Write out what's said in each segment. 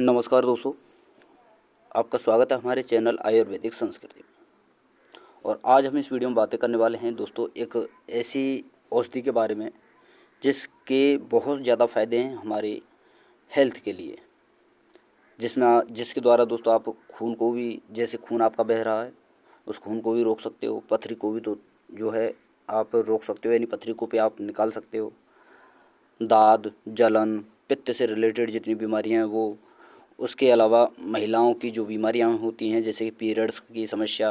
नमस्कार दोस्तों, आपका स्वागत है हमारे चैनल आयुर्वेदिक संस्कृति में। और आज हम इस वीडियो में बातें करने वाले हैं दोस्तों एक ऐसी औषधि के बारे में जिसके बहुत ज़्यादा फ़ायदे हैं हमारी हेल्थ के लिए। जिसके द्वारा दोस्तों आप खून को भी, जैसे खून आपका बह रहा है उस खून को भी रोक सकते हो, पथरी को भी तो जो है आप रोक सकते हो, यानी पथरी को भी आप निकाल सकते हो। दाद, जलन, पित्त से रिलेटेड जितनी बीमारियां हैं वो, उसके अलावा महिलाओं की जो बीमारियां होती हैं जैसे कि पीरियड्स की समस्या,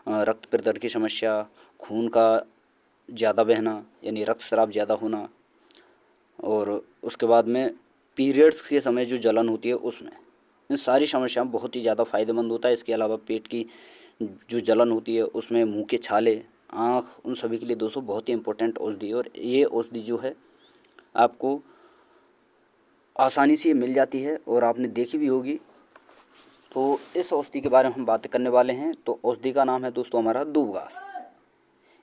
रक्त प्रदर की समस्या, खून का ज़्यादा बहना यानी रक्तस्राव ज़्यादा होना, और उसके बाद में पीरियड्स के समय जो जलन होती है उसमें, इन सारी समस्याओं बहुत ही ज़्यादा फ़ायदेमंद होता है। इसके अलावा पेट की जो जलन होती है उसमें, मुंह के छाले, आँख, उन सभी के लिए दोस्तों बहुत ही इंपॉर्टेंट औषधि है। और ये औषधि जो है आपको आसानी से मिल जाती है और आपने देखी भी होगी। तो इस औषधि के बारे में हम बात करने वाले हैं। तो औषधि का नाम है दोस्तों हमारा दूब घास।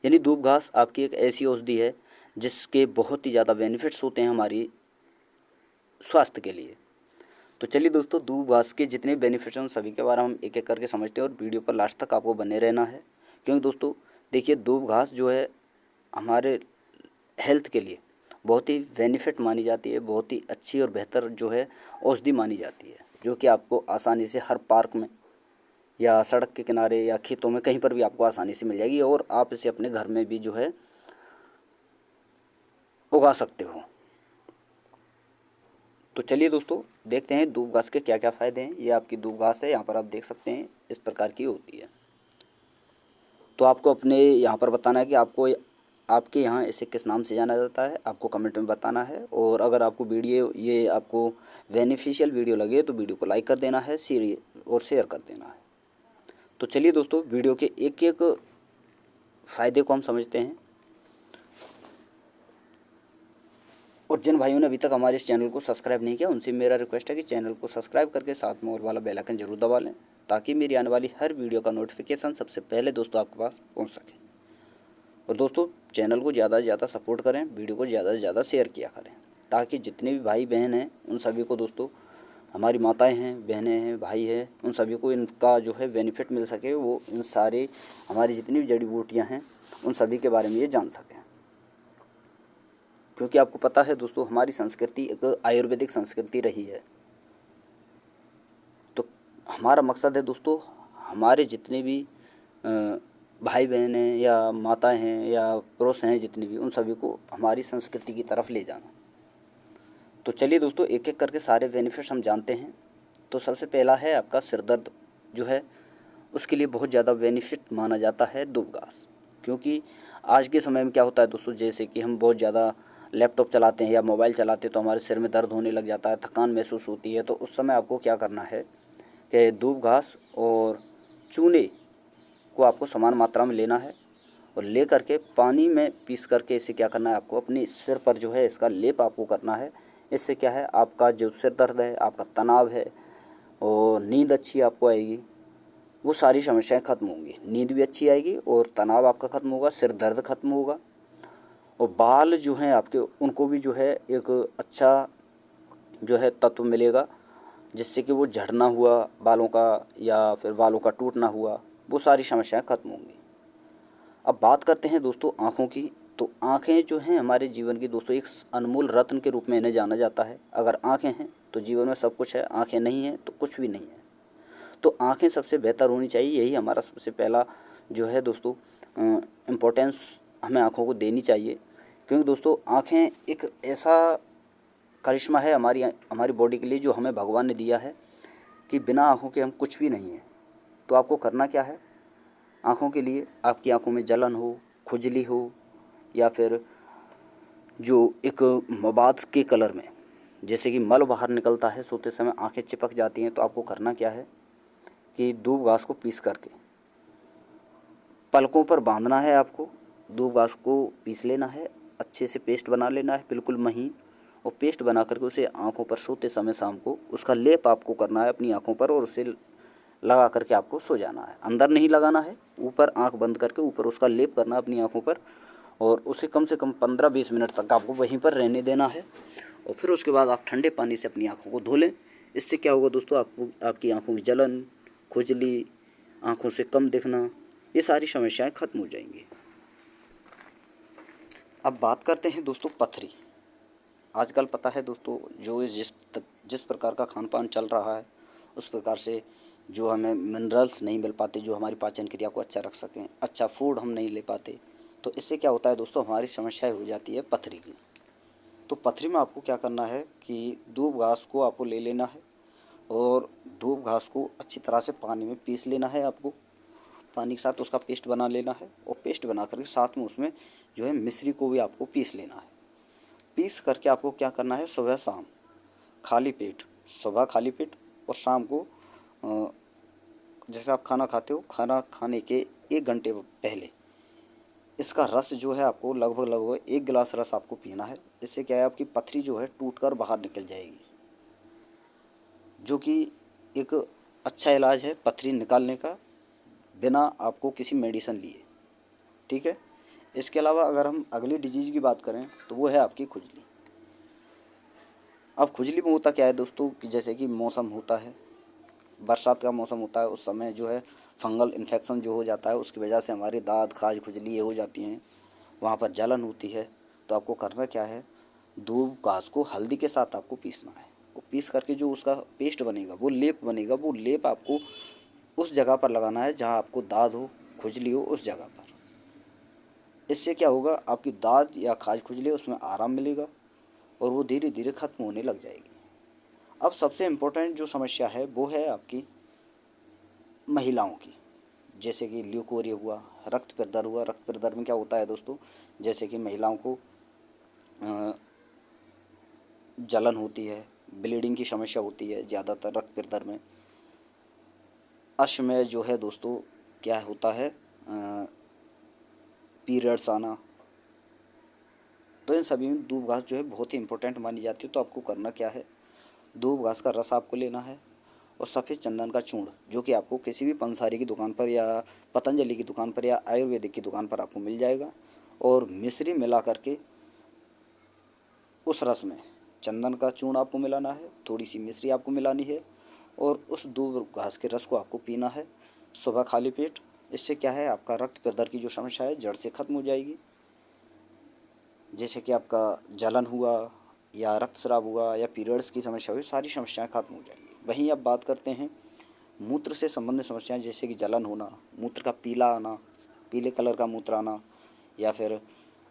यानी दूब घास आपकी एक ऐसी औषधि है जिसके बहुत ही ज़्यादा बेनिफिट्स होते हैं हमारी स्वास्थ्य के लिए। तो चलिए दोस्तों, दूब घास के जितने बेनिफिट्स हैं उन सभी के बारे में हम एक एक करके समझते हैं और वीडियो पर लास्ट तक आपको बने रहना है। क्योंकि दोस्तों देखिए, दूब घास जो है हमारे हेल्थ के लिए बहुत ही बेनिफिट मानी जाती है, बहुत ही अच्छी और बेहतर जो है औषधि मानी जाती है, जो कि आपको आसानी से हर पार्क में या सड़क के किनारे या खेतों में कहीं पर भी आपको आसानी से मिल जाएगी और आप इसे अपने घर में भी जो है उगा सकते हो। तो चलिए दोस्तों, देखते हैं दूब घास के क्या क्या फ़ायदे हैं। ये आपकी दूब घास है, यहाँ पर आप देख सकते हैं इस प्रकार की होती है। तो आपको अपने यहाँ पर बताना है कि आपको आपके यहाँ इसे किस नाम से जाना जाता है, आपको कमेंट में बताना है। और अगर आपको वीडियो ये आपको बेनिफिशियल वीडियो लगे तो वीडियो को लाइक कर देना है, शेयर कर देना है। तो चलिए दोस्तों, वीडियो के एक एक फ़ायदे को हम समझते हैं। और जिन भाइयों ने अभी तक हमारे इस चैनल को सब्सक्राइब नहीं किया उनसे मेरा रिक्वेस्ट है कि चैनल को सब्सक्राइब करके साथ में और वाला बेल आइकन जरूर दबा लें, ताकि मेरी आने वाली हर वीडियो का नोटिफिकेशन सबसे पहले दोस्तों आपके पास पहुँच सके। और दोस्तों चैनल को ज़्यादा से ज़्यादा सपोर्ट करें, वीडियो को ज़्यादा से ज़्यादा शेयर किया करें, ताकि जितने भी भाई बहन हैं उन सभी को दोस्तों, हमारी माताएं हैं, बहनें हैं, भाई हैं, उन सभी को इनका जो है बेनिफिट मिल सके, वो इन सारे हमारी जितनी भी जड़ी बूटियाँ हैं उन सभी के बारे में ये जान सकें। क्योंकि आपको पता है दोस्तों, हमारी संस्कृति एक आयुर्वेदिक संस्कृति रही है। तो हमारा मकसद है दोस्तों, हमारे जितने भी भाई बहन हैं या माताएं हैं या पुरुष हैं जितने भी, उन सभी को हमारी संस्कृति की तरफ ले जाना। तो चलिए दोस्तों, एक एक करके सारे बेनिफिट्स हम जानते हैं। तो सबसे पहला है आपका सिर दर्द जो है, उसके लिए बहुत ज़्यादा बेनिफिट माना जाता है दूब घास। क्योंकि आज के समय में क्या होता है दोस्तों, जैसे कि हम बहुत ज़्यादा लैपटॉप चलाते हैं या मोबाइल चलाते हैं तो हमारे सिर में दर्द होने लग जाता है, थकान महसूस होती है। तो उस समय आपको क्या करना है कि दूब घास और चूने को आपको समान मात्रा में लेना है और ले करके पानी में पीस करके इसे क्या करना है, आपको अपने सिर पर जो है इसका लेप आपको करना है। इससे क्या है, आपका जो सिर दर्द है, आपका तनाव है और नींद अच्छी आपको आएगी, वो सारी समस्याएं खत्म होंगी। नींद भी अच्छी आएगी और तनाव आपका खत्म होगा, सिर दर्द खत्म होगा। और बाल जो हैं आपके, उनको भी जो है एक अच्छा जो है तत्व मिलेगा, जिससे कि वो झड़ना हुआ बालों का या फिर बालों का टूटना हुआ, वो सारी समस्याएं खत्म होंगी। अब बात करते हैं दोस्तों आँखों की। तो आँखें जो हैं हमारे जीवन की दोस्तों एक अनमोल रत्न के रूप में इन्हें जाना जाता है। अगर आँखें हैं तो जीवन में सब कुछ है, आँखें नहीं हैं तो कुछ भी नहीं है। तो आँखें सबसे बेहतर होनी चाहिए, यही हमारा सबसे पहला जो है दोस्तों इम्पोर्टेंस हमें आँखों को देनी चाहिए। क्योंकि दोस्तों आँखें एक ऐसा करिश्मा है हमारी हमारी बॉडी के लिए जो हमें भगवान ने दिया है कि बिना आँखों के हम कुछ भी नहीं हैं। तो आपको करना क्या है, आँखों के लिए आपकी आँखों में जलन हो, खुजली हो या फिर जो एक मवाद के कलर में जैसे कि मल बाहर निकलता है, सोते समय आँखें चिपक जाती हैं, तो आपको करना क्या है कि दूब घास को पीस करके पलकों पर बांधना है। आपको दूब घास को पीस लेना है, अच्छे से पेस्ट बना लेना है, बिल्कुल महीन। और पेस्ट बना करके उसे आँखों पर सोते समय शाम को उसका लेप आपको करना है अपनी आँखों पर, और उसे लगा करके आपको सो जाना है। अंदर नहीं लगाना है, ऊपर आँख बंद करके ऊपर उसका लेप करना है अपनी आँखों पर, और उसे कम से कम 15-20 मिनट तक आपको वहीं पर रहने देना है। और फिर उसके बाद आप ठंडे पानी से अपनी आँखों को धो लें। इससे क्या होगा दोस्तों, आपकी आँखों में जलन, खुजली, आँखों से कम दिखना, ये सारी समस्याएं खत्म हो जाएंगी। अब बात करते हैं दोस्तों पथरी। आजकल पता है दोस्तों, जो जिस प्रकार का खान पान चल रहा है, उस प्रकार से जो हमें मिनरल्स नहीं मिल पाते जो हमारी पाचन क्रिया को अच्छा रख सकें, अच्छा फूड हम नहीं ले पाते, तो इससे क्या होता है दोस्तों, हमारी समस्या हो जाती है पथरी की। तो पथरी में आपको क्या करना है कि दूब घास को आपको ले लेना है और दूब घास को अच्छी तरह से पानी में पीस लेना है। आपको पानी के साथ उसका पेस्ट बना लेना है और पेस्ट बना करके साथ में उसमें जो है मिश्री को भी आपको पीस लेना है। पीस करके आपको क्या करना है, सुबह शाम खाली पेट, सुबह खाली पेट और शाम को जैसे आप खाना खाते हो, खाना खाने के 1 घंटे पहले इसका रस जो है आपको लगभग 1 गिलास रस आपको पीना है। इससे क्या है, आपकी पथरी जो है टूट कर बाहर निकल जाएगी, जो कि एक अच्छा इलाज है पथरी निकालने का, बिना आपको किसी मेडिसिन लिए। ठीक है। इसके अलावा अगर हम अगली डिजीज़ की बात करें तो वो है आपकी खुजली। अब खुजली में होता क्या है दोस्तों कि जैसे कि मौसम होता है, बरसात का मौसम होता है, उस समय जो है फंगल इन्फेक्शन जो हो जाता है, उसकी वजह से हमारी दाँत, खाज, खुजली ये हो जाती हैं, वहाँ पर जलन होती है। तो आपको करना क्या है, दूब घास को हल्दी के साथ आपको पीसना है। वो पीस करके जो उसका पेस्ट बनेगा, वो लेप बनेगा, वो लेप आपको उस जगह पर लगाना है जहाँ आपको दाद हो, खुजली हो, उस जगह पर। इससे क्या होगा, आपकी दाद या खाज खुजली उसमें आराम मिलेगा और वो धीरे धीरे ख़त्म होने लग जाएगी। अब सबसे इम्पोर्टेंट जो समस्या है वो है आपकी महिलाओं की, जैसे कि ल्यूकोरिया हुआ, रक्त प्रदर हुआ। रक्त प्रदर में क्या होता है दोस्तों, जैसे कि महिलाओं को जलन होती है, ब्लीडिंग की समस्या होती है ज़्यादातर रक्त प्रदर में। अश्म में जो है दोस्तों क्या होता है, पीरियड्स आना। तो इन सभी में दूब घास जो है बहुत ही इंपॉर्टेंट मानी जाती है। तो आपको करना क्या है, दूब घास का रस आपको लेना है और सफ़ेद चंदन का चूर्ण, जो कि आपको किसी भी पंसारी की दुकान पर या पतंजलि की दुकान पर या आयुर्वेदिक की दुकान पर आपको मिल जाएगा, और मिश्री मिला करके उस रस में चंदन का चूर्ण आपको मिलाना है, थोड़ी सी मिश्री आपको मिलानी है और उस दूब घास के रस को आपको पीना है सुबह खाली पेट। इससे क्या है, आपका रक्त प्रदर की जो समस्या है जड़ से ख़त्म हो जाएगी। जैसे कि आपका जलन हुआ या रक्तस्राव हुआ या पीरियड्स की समस्या हुई, सारी समस्याएं खत्म हो जाएंगी। वहीं अब बात करते हैं मूत्र से संबंधित समस्याएं, जैसे कि जलन होना, मूत्र का पीला आना, पीले कलर का मूत्र आना, या फिर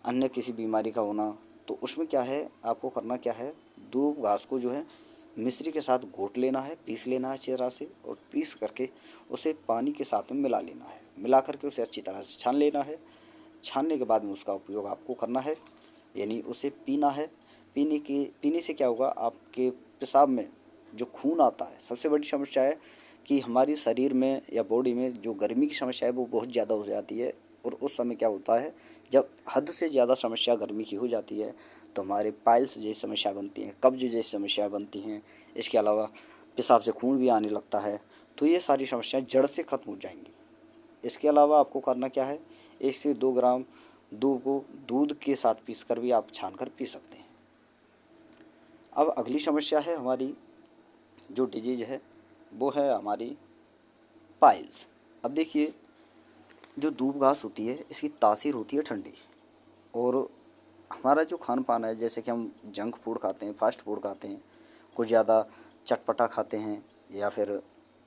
अन्य किसी बीमारी का होना। तो उसमें क्या है, आपको करना क्या है, दूब घास को जो है मिश्री के साथ घोट लेना है, पीस लेना है अच्छी तरह से, और पीस करके उसे पानी के साथ में मिला लेना है। मिला करके उसे अच्छी तरह से छान लेना है। छानने के बाद में उसका उपयोग आपको करना है, यानी उसे पीना है। पीने से क्या होगा, आपके पेशाब में जो खून आता है, सबसे बड़ी समस्या है कि हमारे शरीर में या बॉडी में जो गर्मी की समस्या है वो बहुत ज़्यादा हो जाती है। और उस समय क्या होता है, जब हद से ज़्यादा समस्या गर्मी की हो जाती है तो हमारे पाइल्स जैसी समस्या बनती हैं, कब्ज जैसी समस्या बनती हैं। इसके अलावा पेशाब से खून भी आने लगता है। तो ये सारी समस्याएं जड़ से ख़त्म हो जाएंगी। इसके अलावा आपको करना क्या है, 1 से 2 ग्राम दूध को दूध के साथ पीस कर भी आप छान कर पी सकते हैं। अब अगली समस्या है हमारी, जो डिजीज़ है वो है हमारी पाइल्स। अब देखिए, जो दूब घास होती है इसकी तासीर होती है ठंडी, और हमारा जो खान पान है, जैसे कि हम जंक फूड खाते हैं, फास्ट फूड खाते हैं, कुछ ज़्यादा चटपटा खाते हैं या फिर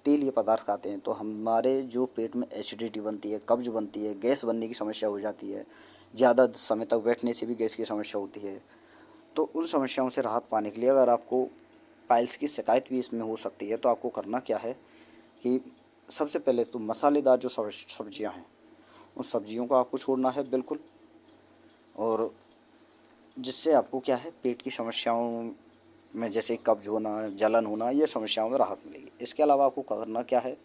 तेलीय पदार्थ खाते हैं, तो हमारे जो पेट में एसिडिटी बनती है, कब्ज बनती है, गैस बनने की समस्या हो जाती है। ज़्यादा समय तक बैठने से भी गैस की समस्या होती है। तो उन समस्याओं से राहत पाने के लिए, अगर आपको पाइल्स की शिकायत भी इसमें हो सकती है, तो आपको करना क्या है कि सबसे पहले तो मसालेदार जो सब्जियां हैं, उन सब्जियों को आपको छोड़ना है बिल्कुल, और जिससे आपको क्या है, पेट की समस्याओं में जैसे कब्ज होना, जलन होना, ये समस्याओं में राहत मिलेगी। इसके अलावा आपको करना क्या है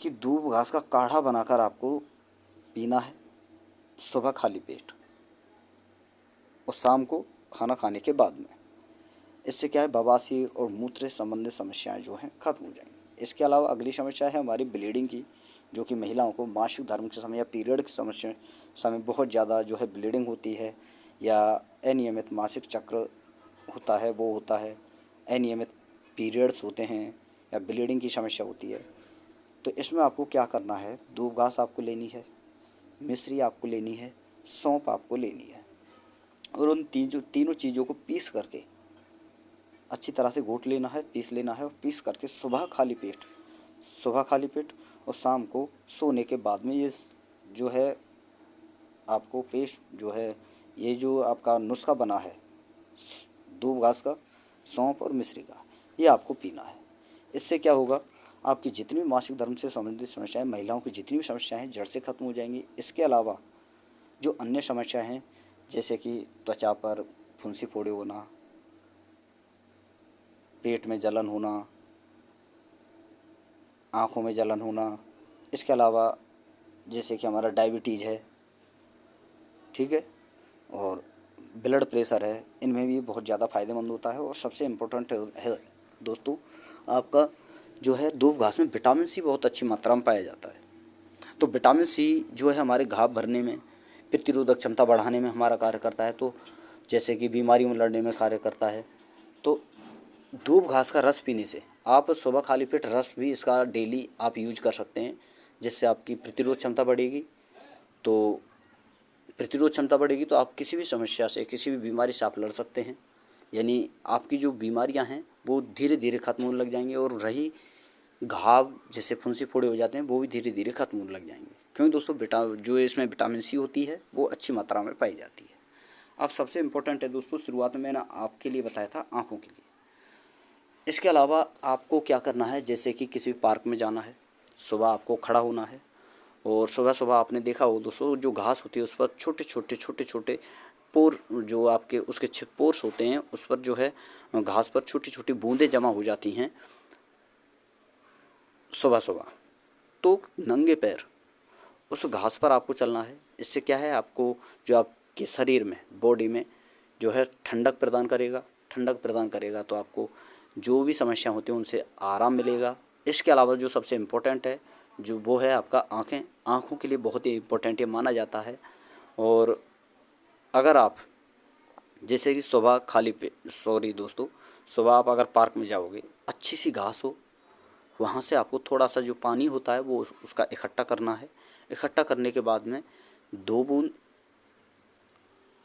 कि दूब घास का काढ़ा बनाकर आपको पीना है सुबह खाली पेट और शाम को खाना खाने के बाद में। इससे क्या है, बवासीर और मूत्र से संबंधित समस्याएं जो हैं खत्म हो जाएंगी। इसके अलावा अगली समस्या है हमारी ब्लीडिंग की, जो कि महिलाओं को मासिक धर्म के समय या पीरियड की समस्या समय बहुत ज़्यादा जो है ब्लीडिंग होती है, या अनियमित मासिक चक्र होता है वो होता है, अनियमित पीरियड्स होते हैं या ब्लीडिंग की समस्या होती है, तो इसमें आपको क्या करना है, दूब घास आपको लेनी है, मिश्री आपको लेनी है, सौंफ आपको लेनी है, और उन तीनों चीज़ों को पीस करके अच्छी तरह से घोट लेना है, पीस लेना है, और पीस करके सुबह खाली पेट और शाम को सोने के बाद में ये जो है आपको पेस्ट जो है, ये जो आपका नुस्खा बना है दूब घास का, सौंफ और मिश्री का, ये आपको पीना है। इससे क्या होगा, आपकी जितनी भी मासिक धर्म से संबंधित समस्याएं, महिलाओं की जितनी भी समस्याएं हैं, जड़ से खत्म हो जाएंगी। इसके अलावा जो अन्य समस्याएं हैं, जैसे कि त्वचा पर फुंसी फोड़े होना, पेट में जलन होना, आँखों में जलन होना, इसके अलावा जैसे कि हमारा डायबिटीज़ है, ठीक है, और ब्लड प्रेशर है, इनमें भी बहुत ज़्यादा फ़ायदेमंद होता है। और सबसे इम्पोर्टेंट है दोस्तों, आपका जो है दूब घास में विटामिन सी बहुत अच्छी मात्रा में पाया जाता है। तो विटामिन सी जो है हमारे घाव भरने में, प्रतिरोधक क्षमता बढ़ाने में हमारा कार्य करता है, तो जैसे कि बीमारियों में लड़ने में कार्य करता है। तो दूब घास का रस पीने से, आप सुबह खाली पेट रस भी इसका डेली आप यूज कर सकते हैं, जिससे आपकी प्रतिरोध क्षमता बढ़ेगी। तो प्रतिरोध क्षमता बढ़ेगी तो आप किसी भी समस्या से, किसी भी बीमारी से आप लड़ सकते हैं। यानी आपकी जो बीमारियां हैं वो धीरे धीरे ख़त्म होने लग जाएंगी, और रही घाव जैसे फुंसी फोड़े हो जाते हैं वो भी धीरे धीरे ख़त्म होने लग जाएंगे, क्योंकि दोस्तों जो इसमें विटामिन सी होती है वो अच्छी मात्रा में पाई जाती है। अब सबसे इम्पोर्टेंट है दोस्तों, शुरुआत में मैंने आपके लिए बताया था आँखों के लिए। इसके अलावा आपको क्या करना है, जैसे कि किसी पार्क में जाना है, सुबह आपको खड़ा होना है, और सुबह सुबह आपने देखा हो दोस्तों, जो घास होती है उस पर छोटे छोटे पोर, जो आपके उसके पोर्स होते हैं, उस पर जो है घास पर छोटी छोटी बूंदें जमा हो जाती हैं सुबह सुबह। तो नंगे पैर उस घास पर आपको चलना है। इससे क्या है, आपको जो आपके शरीर में, बॉडी में जो है ठंडक प्रदान करेगा, तो आपको जो भी समस्या होती है उनसे आराम मिलेगा। इसके अलावा जो सबसे इम्पोर्टेंट है, जो वो है आपका आँखों के लिए बहुत ही इम्पोर्टेंट ये माना जाता है। और अगर आप जैसे कि सुबह आप अगर पार्क में जाओगे, अच्छी सी घास हो, वहाँ से आपको थोड़ा सा जो पानी होता है वो उसका इकट्ठा करना है। इकट्ठा करने के बाद में दो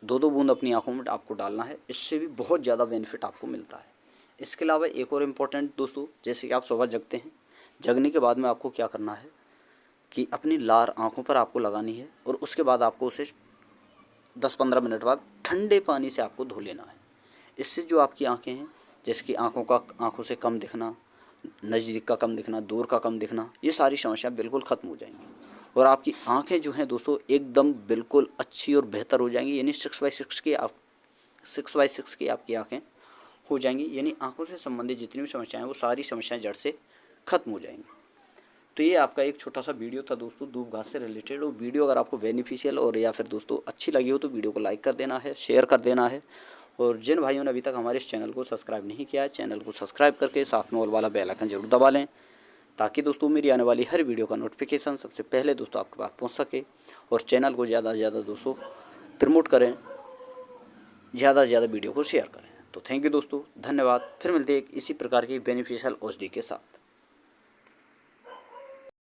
दो बूंद अपनी आँखों में आपको डालना है। इससे भी बहुत ज़्यादा बेनिफिट आपको मिलता है। इसके अलावा एक और इम्पोर्टेंट दोस्तों, जैसे कि आप सुबह जगते हैं, जगने के बाद में आपको क्या करना है कि अपनी लार आँखों पर आपको लगानी है, और उसके बाद आपको उसे 10-15 मिनट बाद ठंडे पानी से आपको धो लेना है। इससे जो आपकी आँखें हैं, जैसे कि आँखों से कम दिखना, नज़दीक का कम दिखना, दूर का कम दिखना, ये सारी समस्या बिल्कुल ख़त्म हो जाएंगी, और आपकी आँखें जो हैं दोस्तों एकदम बिल्कुल अच्छी और बेहतर हो जाएंगी। यानी 6x6 की आपकी आँखें हो जाएंगी। यानी आँखों से संबंधित जितनी भी समस्याएं हैं वो सारी समस्याएं जड़ से ख़त्म हो जाएंगी। तो ये आपका एक छोटा सा वीडियो था दोस्तों दूब घास से रिलेटेड। और वीडियो अगर आपको बेनिफिशियल और या फिर दोस्तों अच्छी लगी हो तो वीडियो को लाइक कर देना है, शेयर कर देना है। और जिन भाइयों ने अभी तक हमारे इस चैनल को सब्सक्राइब नहीं किया है, चैनल को सब्सक्राइब करके साथ में ऑल वाला बेल आइकन जरूर दबा लें, ताकि दोस्तों मेरी आने वाली हर वीडियो का नोटिफिकेशन सबसे पहले दोस्तों आपके पास पहुंच सके। और चैनल को ज़्यादा से ज़्यादा दोस्तों प्रमोट करें, ज़्यादा से ज़्यादा वीडियो को शेयर करें। तो थैंक यू दोस्तों, धन्यवाद। फिर मिलते हैं एक इसी प्रकार की बेनिफिशियल औषधि के साथ।